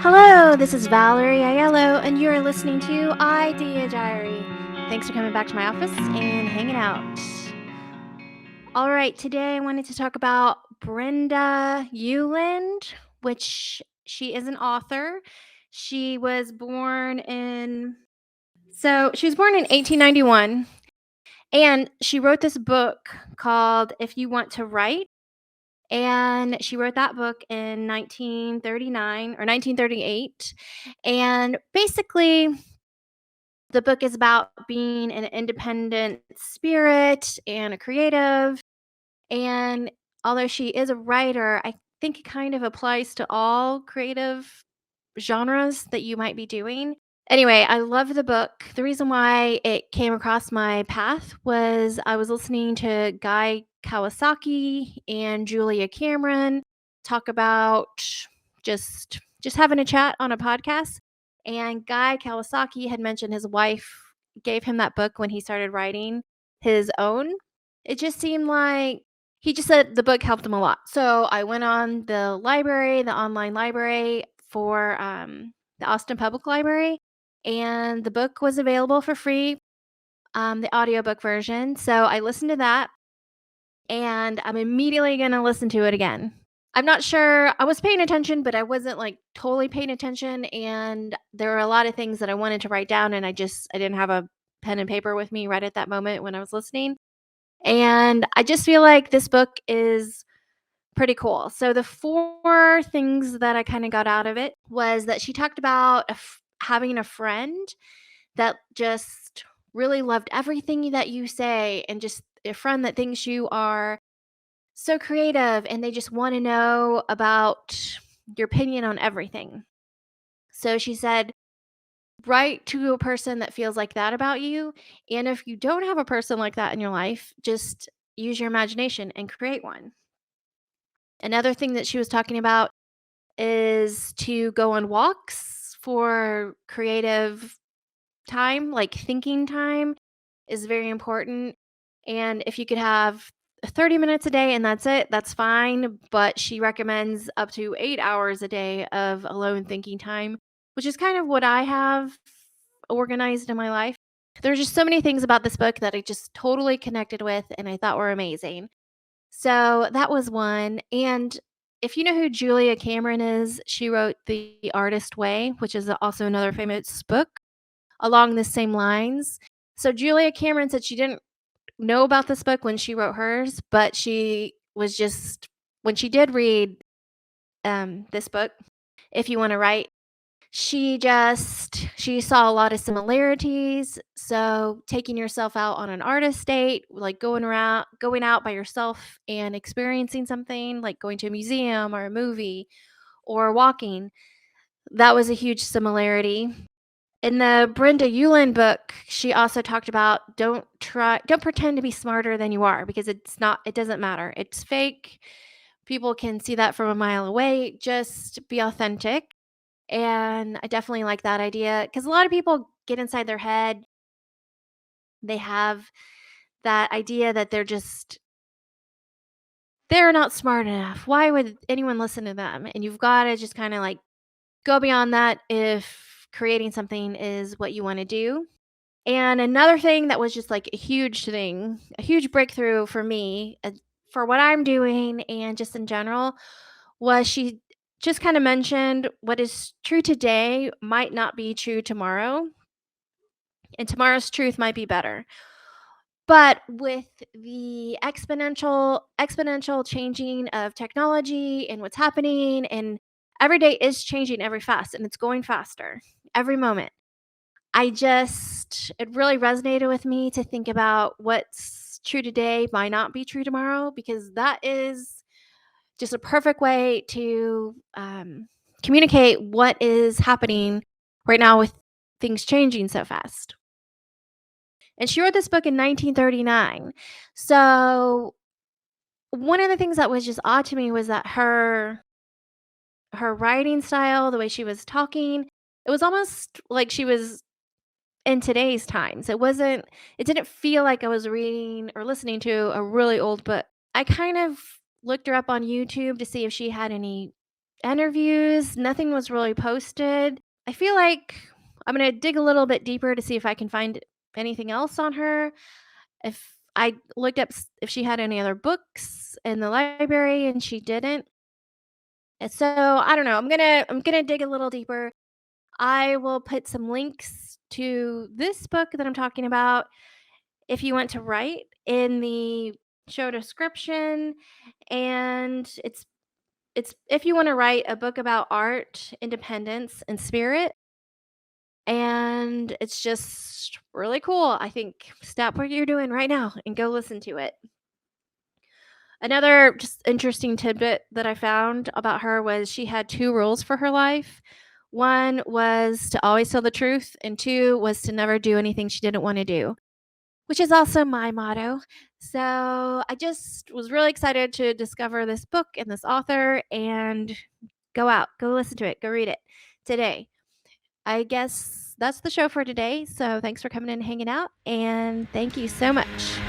Hello, this is Valerie Aiello, and you're listening to Idea Diary. Thanks for coming back to my office and hanging out. All right, today I wanted to talk about Brenda Ueland, which she is an author. She was born in she was born in 1891, and she wrote this book called If You Want to Write. And she wrote that book in 1939 or 1938. And basically, the book is about being an independent spirit and a creative. And although she is a writer, I think it kind of applies to all creative genres that you might be doing. Anyway, I love the book. The reason why it came across my path was I was listening to Guy Kawasaki and Julia Cameron talk about just having a chat on a podcast. And Guy Kawasaki had mentioned his wife gave him that book when he started writing his own. It just seemed like he just said the book helped him a lot. So I went on the online library for the Austin Public Library, and the book was available for free, the audiobook version. So I listened to that, and I'm immediately going to listen to it again. I'm not sure. I was paying attention, but I wasn't like totally paying attention. And there were a lot of things that I wanted to write down, and I didn't have a pen and paper with me right at that moment when I was listening. And I just feel like this book is pretty cool. So the four things that I kind of got out of it was that she talked about having a friend that just really loved everything that you say, and just a friend that thinks you are so creative and they just want to know about your opinion on everything. So she said, write to a person that feels like that about you. And if you don't have a person like that in your life, just use your imagination and create one. Another thing that she was talking about is to go on walks for creative time, like thinking time is very important. And if you could have 30 minutes a day and that's it, that's fine. But she recommends up to 8 hours a day of alone thinking time, which is kind of what I have organized in my life. There's just so many things about this book that I just totally connected with and I thought were amazing. So that was one. And if you know who Julia Cameron is, she wrote The Artist Way, which is also another famous book along the same lines. So Julia Cameron said she didn't know about this book when she wrote hers, but she was just when she did read this book, If You Want to Write, she saw a lot of similarities. So taking yourself out on an artist date, like going out by yourself and experiencing something, like going to a museum or a movie or walking, that was a huge similarity. In the Brenda Ueland book, she also talked about don't pretend to be smarter than you are, because it doesn't matter. It's fake. People can see that from a mile away. Just be authentic. And I definitely like that idea, because a lot of people get inside their head. They have that idea that they're not smart enough. Why would anyone listen to them? And you've got to just kind of like go beyond that if creating something is what you want to do. And another thing that was just like a huge breakthrough for me, for what I'm doing and just in general, was she just kind of mentioned what is true today might not be true tomorrow, and tomorrow's truth might be better. But with the exponential changing of technology and what's happening, and every day is changing every fast, and it's going faster every moment. It really resonated with me to think about what's true today might not be true tomorrow, because that is just a perfect way to communicate what is happening right now with things changing so fast. And she wrote this book in 1939. So one of the things that was just odd to me was that her writing style, the way she was talking, it was almost like she was in today's times. It didn't feel like I was reading or listening to a really old book. I kind of looked her up on YouTube to see if she had any interviews. Nothing was really posted. I feel like I'm gonna dig a little bit deeper to see if I can find anything else on her. If I looked up if she had any other books in the library and she didn't. And so I don't know. I'm gonna dig a little deeper. I will put some links to this book that I'm talking about if you want to write in the show description. And it's if you want to write a book about art, independence, and spirit. And it's just really cool. I think stop what you're doing right now and go listen to it. Another just interesting tidbit that I found about her was she had 2 rules for her life. One was to always tell the truth, and 2 was to never do anything she didn't wanna do, which is also my motto. So, I just was really excited to discover this book and this author and go out, go listen to it, go read it today. I guess that's the show for today, so thanks for coming in and hanging out, and thank you so much.